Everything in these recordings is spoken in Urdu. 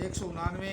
199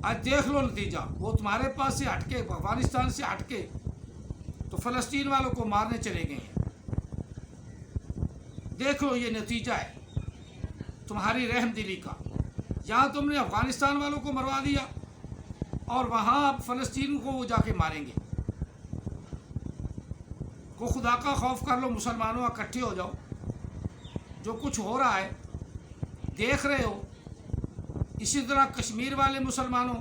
آج دیکھ لو نتیجہ، وہ تمہارے پاس سے ہٹ کے، افغانستان سے ہٹ کے تو فلسطین والوں کو مارنے چلے گئے ہیں۔ دیکھ لو یہ نتیجہ ہے تمہاری رحم دلی کا۔ یہاں تم نے افغانستان والوں کو مروا دیا اور وہاں اب فلسطین کو وہ جا کے ماریں گے۔ کو خدا کا خوف کر لو مسلمانوں، اکٹھے ہو جاؤ۔ جو کچھ ہو رہا ہے دیکھ رہے ہو، اسی طرح کشمیر والے مسلمانوں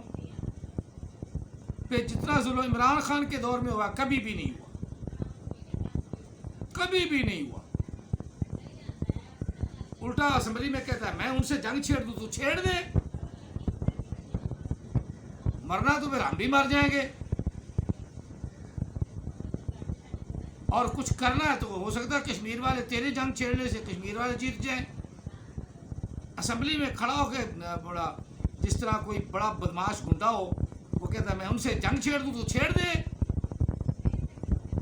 پہ جتنا ظلم عمران خان کے دور میں ہوا کبھی بھی نہیں ہوا، کبھی بھی نہیں ہوا۔ الٹا اسمبلی میں کہتا ہے میں ان سے جنگ چھیڑ دوں تو چھیڑ دے، مرنا تو پھر ہم بھی مر جائیں گے، اور کچھ کرنا ہے تو ہو سکتا ہے کشمیر والے تیرے جنگ چھیڑنے سے کشمیر والے جیت جائیں۔ اسمبلی میں کھڑا ہو کے بڑا، جس طرح کوئی بڑا بدماش گنڈا ہو، وہ کہتا ہے میں ان سے جنگ چھیڑ دوں تو چھیڑ دے،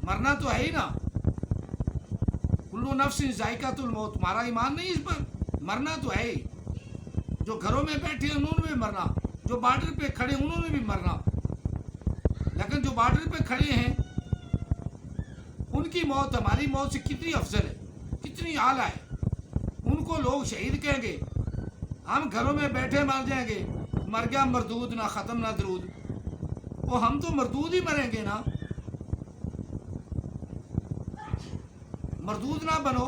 مرنا تو ہے ہی نا۔ کلو نفس ذائقۃ الموت، تمہارا ایمان نہیں اس پر؟ مرنا تو ہے ہی۔ جو گھروں میں بیٹھے ہیں انہوں نے بھی مرنا، جو بارڈر پہ کھڑے انہوں نے بھی مرنا، لیکن جو بارڈر پہ کھڑے ہیں ان کی موت ہماری موت سے کتنی افضل ہے، کتنی اعلیٰ ہے۔ ان کو لوگ شہید کہیں گے، ہم گھروں میں بیٹھے مر جائیں گے، مر گیا مردود نہ ختم نہ درود۔ وہ ہم تو مردود ہی مریں گے نا، مردود نہ بنو،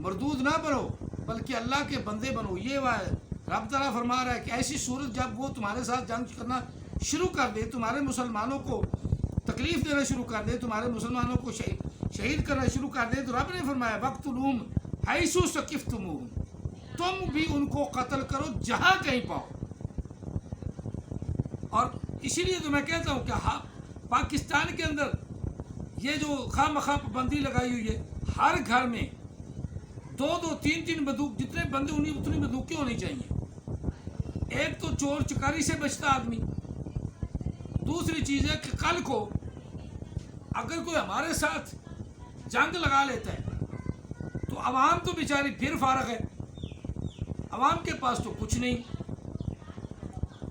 مردود نہ بنو بلکہ اللہ کے بندے بنو۔ یہ رب تعالیٰ فرما رہا ہے کہ ایسی صورت جب وہ تمہارے ساتھ جنگ کرنا شروع کر دے، تمہارے مسلمانوں کو تکلیف دینا شروع کر دے، تمہارے مسلمانوں کو شہید کرنا شروع کر دے، تو رب نے فرمایا وَاقْتُلُوهُمْ حَيْثُ ثَقِفْتُمُوهُمْ، تم بھی ان کو قتل کرو جہاں کہیں پاؤ۔ اور اسی لیے تو میں کہتا ہوں کہ پاکستان کے اندر یہ جو خواہ مخواہ پابندی لگائی ہوئی ہے، ہر گھر میں 2-2 3-3 بندوق، جتنے بندے اتنی بندوقیں ہونی چاہیے۔ ایک تو چور چکاری سے بچتا آدمی، دوسری چیز ہے کہ کل کو اگر کوئی ہمارے ساتھ جنگ لگا لیتا ہے تو عوام تو بیچاری پھر فارغ ہے، عوام کے پاس تو کچھ نہیں،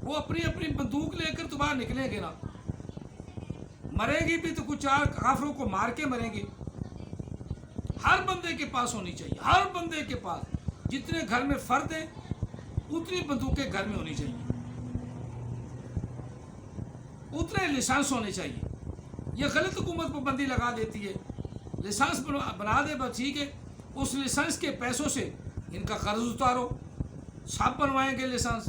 وہ اپنی اپنی بندوق لے کر تو باہر نکلیں گے نا، مرے گی بھی تو کچھ 4 کافروں کو مار کے مریں گے۔ ہر بندے کے پاس ہونی چاہیے، ہر بندے کے پاس جتنے گھر میں فرد ہیں اتنی بندوقیں گھر میں ہونی چاہیے، اتنے لائسنس ہونے چاہیے۔ یہ غلط حکومت پابندی لگا دیتی ہے، لائسنس بنا دے بس ٹھیک ہے، اس لائسنس کے پیسوں سے ان کا قرض اتارو، سب بنوائیں گے لائسنس،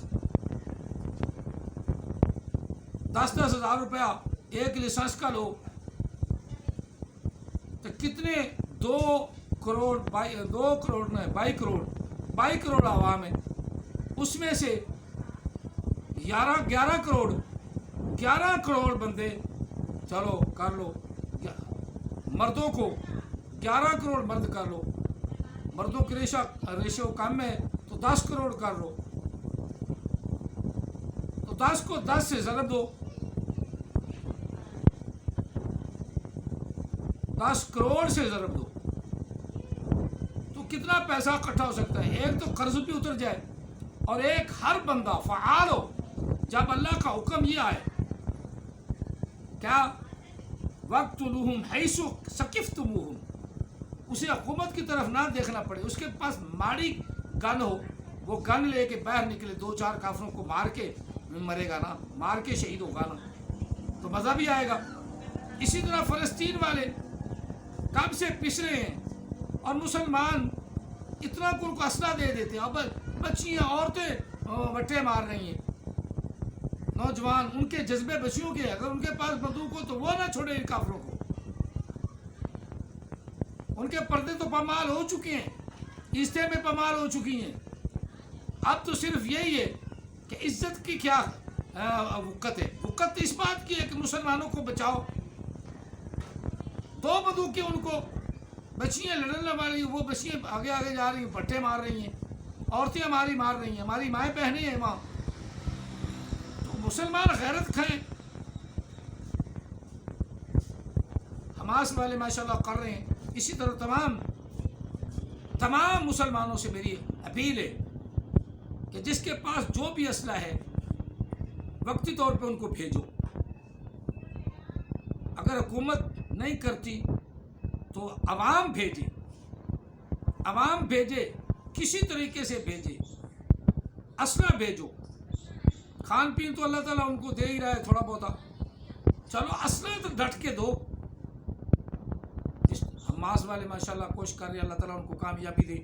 10-10 ہزار روپیہ ایک لائسنس کا لو تو کتنے 2 کروڑ 22 کروڑ عوام ہے، اس میں سے 11 کروڑ بندے چلو کر لو، مردوں کو 11 کروڑ مرد کر لو، مردوں کی ریشو کم ہے تو 10 کروڑ کر لو، تو 10 کو 10 سے ضرب دو، 10 کروڑ سے ضرب دو تو کتنا پیسہ اکٹھا ہو سکتا ہے؟ ایک تو قرض بھی اتر جائے، اور ایک ہر بندہ فعال ہو۔ جب اللہ کا حکم یہ آئے کیا وَاقْتُلُوهُمْ حَيْثُ ثَقِفْتُمُوهُمْ، اسے حکومت کی طرف نہ دیکھنا پڑے، اس کے پاس ماڑی گن ہو، وہ گن لے کے باہر نکلے، 2-4 کافروں کو مار کے مرے گا نا، مار کے شہید ہوگا نا، تو مزہ بھی آئے گا۔ اسی طرح فلسطین والے کب سے پچھڑے ہیں، اور مسلمان اتنا ان کو اسلحہ دے دیتے ہیں، اب بچیاں عورتیں وٹے مار رہی ہیں، نوجوان ان کے جذبے بچیوں کے، اگر ان کے پاس بندوق ہو تو وہ نہ چھوڑے ان کافروں کو، ان کے پردے تو پامال ہو چکے ہیں، عزتیں میں پامال ہو چکی ہیں، اب تو صرف یہی ہے کہ عزت کی کیا وقت ہے، وقت اس بات کی ہے کہ مسلمانوں کو بچاؤ۔ 2 بندوقیں ان کو، بچیاں لڑنے والی، وہ بچیاں آگے آگے جا رہی ہیں، پٹے مار رہی ہیں، عورتیں ہماری مار رہی ہیں، ہماری مائیں بہنیں ہیں وہاں، تو مسلمان غیرت کھائیں۔ حماس والے ماشاءاللہ کر رہے ہیں، اسی طرح تمام مسلمانوں سے میری اپیل ہے کہ جس کے پاس جو بھی اسلحہ ہے وقتی طور پہ ان کو بھیجو. اگر حکومت نہیں کرتی تو عوام بھیجے، عوام بھیجے، کسی طریقے سے بھیجے، اسلحہ بھیجو. کھان پین تو اللہ تعالیٰ ان کو دے ہی رہا ہے تھوڑا بہت، چلو اسلحہ تو ڈٹ کے دو. حماس والے ماشاءاللہ کوشش کر رہے ہیں، اللہ تعالیٰ ان کو کامیابی دے.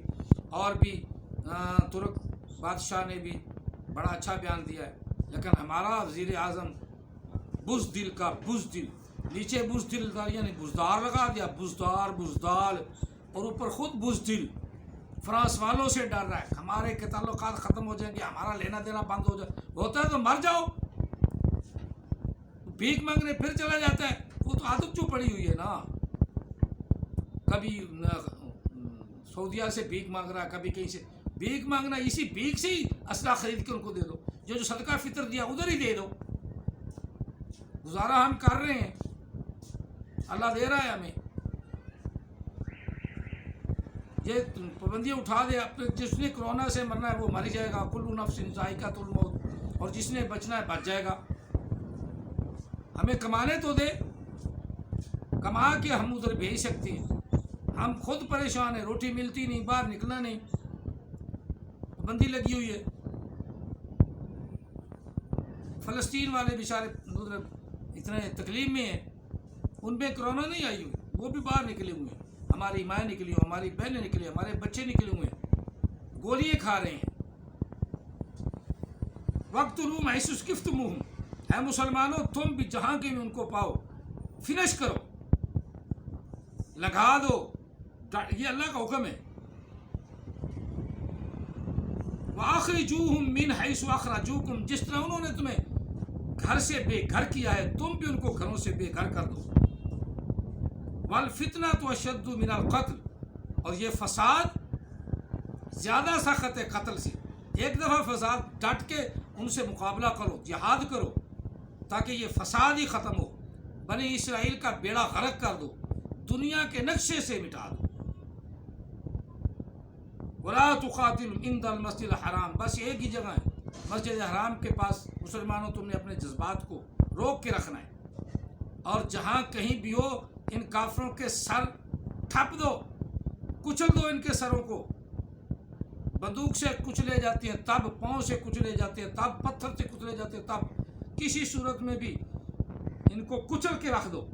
اور بھی ترک بادشاہ نے بھی بڑا اچھا بیان دیا ہے. لیکن ہمارا وزیر اعظم بزدل کا بزدل، نیچے بزدل یعنی بزدار لگا دیا، بزدار بزدال، اور اوپر خود بزدل. فرانس والوں سے ڈر رہا ہے ہمارے کے تعلقات ختم ہو جائیں گے، ہمارا لینا دینا بند ہو جائے. ہوتا ہے تو مر جاؤ. بھیک مانگنے پھر چلا جاتا ہے، وہ تو عادت جو پڑی ہوئی ہے نا. کبھی سعودیہ سے بھیک مانگ رہا ہے، کبھی کہیں سے بھیک مانگنا. اسی بھیک سے ہی اسلحہ خرید کے ان کو دے دو. جو صدقہ فطر دیا ادھر ہی دے دو. گزارا ہم کر رہے ہیں، اللہ دے رہا ہے ہمیں. یہ پابندیاں اٹھا دے. جس نے کرونا سے مرنا ہے وہ مر جائے گا، کل نفس ذائقۃ الموت، اور جس نے بچنا ہے بچ جائے گا. ہمیں کمانے تو دے، کما کے ہم ادھر بھیج سکتے ہیں. ہم خود پریشان ہیں، روٹی ملتی نہیں، باہر نکلنا نہیں، پابندی لگی ہوئی ہے. فلسطین والے بیچارے ادھر اتنے تکلیف میں ہیں، ان پہ کرونا نہیں آئی ہوئی، وہ بھی باہر نکلے ہوئے ہیں. ہماری مائیں نکلی ہوئی، ہماری بہنیں نکلی، ہمارے بچے نکلے ہوئے ہیں، گولیاں کھا رہے ہیں. وَاقْتُلُوهُمْ حَيْثُ ثَقَفْتُمُوهُمْ، اے مسلمانوں تم بھی جہاں کے بھی ان کو پاؤ فنش کرو، لگا دو. یہ اللہ کا حکم ہے. وَأَخْرِجُوهُمْ مِنْ حَيْثُ أَخْرَجُوكُمْ، جس طرح انہوں نے تمہیں گھر سے بے گھر کیا ہے تم بھی ان کو گھروں سے بے گھر کر دو. وَالْفِتْنَةُ أَشَدُّ مِنَ الْقَتْلِ، اور یہ فساد زیادہ سخت ہے قتل سے. ایک دفعہ فساد ڈٹ کے ان سے مقابلہ کرو، جہاد کرو، تاکہ یہ فساد ہی ختم ہو. بنی اسرائیل کا بیڑا غرق کر دو، دنیا کے نقشے سے مٹا دو. وَلَا تُقَاتِلُوا عِندَ الْمَسْجِدِ الْحَرَامِ، بس ایک ہی جگہ ہے مسجد حرام کے پاس. مسلمانوں تم نے اپنے جذبات کو روک کے رکھنا ہے، اور جہاں کہیں بھی ہو ان کافروں کے سر ٹھپ دو، کچل دو ان کے سروں کو. بندوق سے کچلے جاتے ہیں تب، پاؤں سے کچلے جاتے ہیں تب، پتھر سے کچلے جاتے ہیں تب. کسی صورت میں بھی ان کو کچل کے رکھ دو.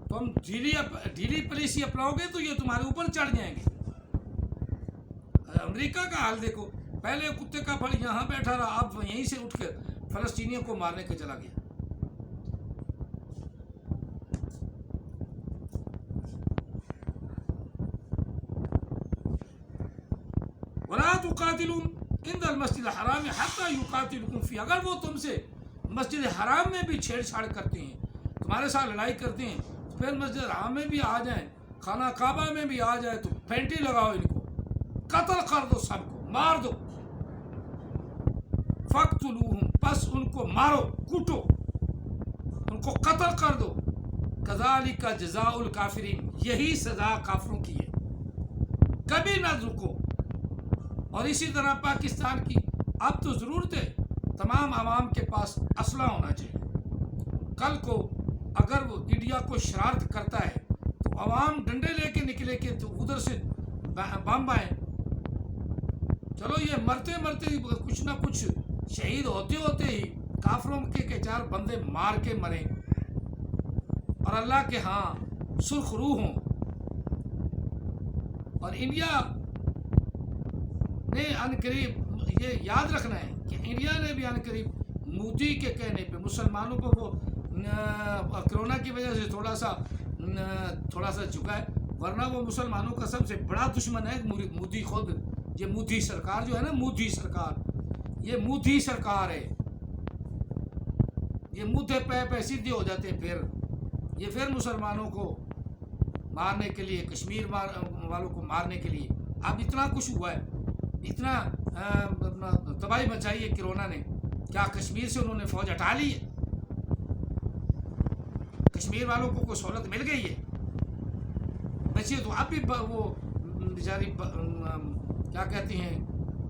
تم ڈھیلی پالیسی اپناؤ گے تو یہ تمہارے اوپر چڑھ جائیں گے. امریکہ کا حال دیکھو، پہلے کتے کا پھڑ یہاں بیٹھا رہا، اب یہیں سے اٹھ کے فلسطینیوں کو مارنے کے چلا گیا. وَلَا تُقَاتِلُوا عِندَ الْمَسْجِدِ الْحَرَامِ حَتَّى يُقَاتِلُوكُمْ فِيهِ، اگر وہ تم سے مسجد حرام میں بھی چھیڑ چھاڑ کرتے ہیں، تمہارے ساتھ لڑائی کرتے ہیں، تو پھر مسجد حرام میں بھی آ جائیں، خانہ کعبہ میں بھی آ جائے تو پھینٹی لگاؤ، ان کو قتل کر دو، سب کو مار دو. فَاقْتُلُوهُمْ، پس ان کو مارو، کوٹو، ان کو قتل کر دو. كَذَلِكَ جَزَاءُ الْكَافِرِينَ، یہی سزا کافروں کی ہے، کبھی نہ رکو. اور اسی طرح پاکستان کی اب تو ضرورت ہے تمام عوام کے پاس اسلحہ ہونا چاہیے. کل کو اگر وہ انڈیا کو شرارت کرتا ہے تو عوام ڈنڈے لے کے نکلے کہ تو ادھر سے بم آئے. چلو یہ مرتے مرتے کچھ نہ کچھ شہید ہوتے ہوتے ہی کافروں کے چار بندے مار کے مریں اور اللہ کے ہاں سرخ روح ہوں. اور انڈیا نے ان قریب یہ یاد رکھنا ہے کہ انڈیا نے بھی ان قریب مودی کے کہنے پہ مسلمانوں کو وہ کرونا کی وجہ سے تھوڑا سا جھکا ہے، ورنہ وہ مسلمانوں کا سب سے بڑا دشمن ہے مودی خود. یہ مودی سرکار جو ہے نا، مودی سرکار، یہ مودی سرکار ہے. یہ مودے پہ سیدھے ہو جاتے ہیں، پھر مسلمانوں کو مارنے کے لیے، کشمیر والوں کو مارنے کے لیے. اب اتنا کچھ ہوا ہے، اتنا تباہی مچائی ہے کرونا نے. کیا کشمیر سے انہوں نے فوج ہٹا لی ہے؟ کشمیر والوں کو کوئی سہولت مل گئی ہے؟ بچے تو اب بھی وہ بیچاری کیا کہتے ہیں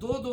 2-2,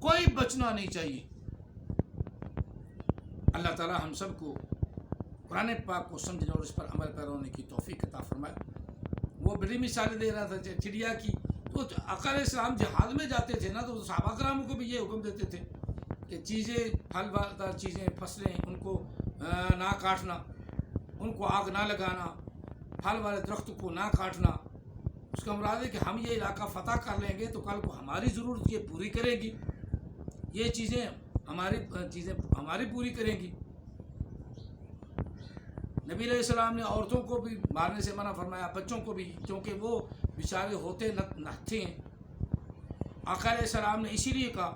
کوئی بچنا نہیں چاہیے۔ اللہ تعالی ہم سب کو قرآن پاک کو سمجھنے اور اس پر عمل کرنے کی توفیق عطا فرمائے۔ وہ بڑی مثالیں دے رہا تھا چڑیا کی، تو آقا علیہ السلام جہاد میں جاتے تھے نا، تو صحابہ کرام کو بھی یہ حکم دیتے تھے کہ چیزیں، پھل دار چیزیں، فصلیں، ان کو نہ کاٹنا، ان کو آگ نہ لگانا، پھل والے درخت کو نہ کاٹنا۔ اس کا مراد ہے کہ ہم یہ علاقہ فتح کر لیں گے تو کل کو ہماری ضرورت یہ پوری کرے گی، یہ چیزیں ہماری پوری کریں گی۔ نبی علیہ السلام نے عورتوں کو بھی مارنے سے منع فرمایا، بچوں کو بھی، کیونکہ وہ بیچارے ہوتے نہتے ہیں۔ آقا علیہ السلام نے اسی لیے کہا،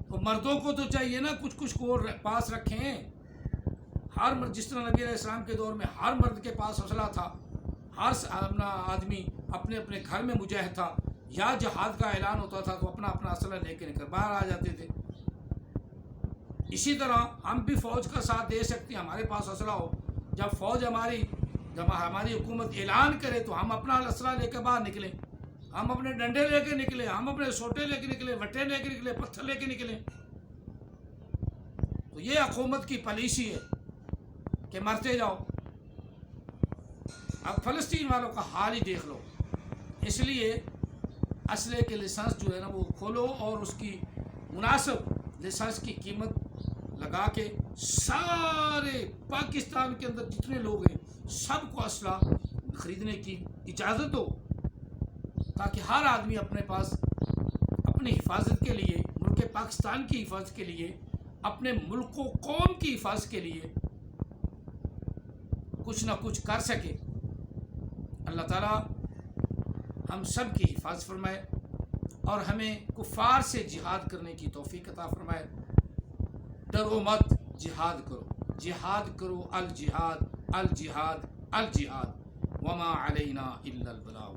تو مردوں کو تو چاہیے نا کچھ کو پاس رکھیں۔ ہر مرد، جس طرح نبی علیہ السلام کے دور میں ہر مرد کے پاس اسلحہ تھا، ہر اپنا آدمی اپنے اپنے گھر میں مجاہد تھا، یا جہاد کا اعلان ہوتا تھا تو اپنا اپنا اسلحہ لے کے نکل باہر آ جاتے تھے۔ اسی طرح ہم بھی فوج کا ساتھ دے سکتے ہیں، ہمارے پاس اسلحہ ہو۔ جب ہماری حکومت اعلان کرے تو ہم اپنا اسلحہ لے کے باہر نکلیں، ہم اپنے ڈنڈے لے کے نکلیں، ہم اپنے سوٹے لے کے نکلیں، وٹے لے کے نکلیں، پتھر لے کے نکلیں۔ تو یہ حکومت کی پالیسی ہے کہ مرتے جاؤ۔ اب فلسطین والوں کا حال ہی دیکھ لو۔ اس لیے اسلحے کے لائسنس جو ہے نا وہ کھولو، اور اس کی مناسب لائسنس کی قیمت لگا کے سارے پاکستان کے اندر جتنے لوگ ہیں سب کو اسلحہ خریدنے کی اجازت دو، تاکہ ہر آدمی اپنے پاس اپنی حفاظت کے لیے، ملک پاکستان کی حفاظت کے لیے، اپنے ملک و قوم کی حفاظت کے لیے کچھ نہ کچھ کر سکے۔ اللہ تعالیٰ ہم سب کی حفاظت فرمائے اور ہمیں کفار سے جہاد کرنے کی توفیق عطا فرمائے۔ ڈرو مت، جہاد کرو، جہاد کرو، الجہاد الجہاد الجہاد، وما علینا الا البلاغ۔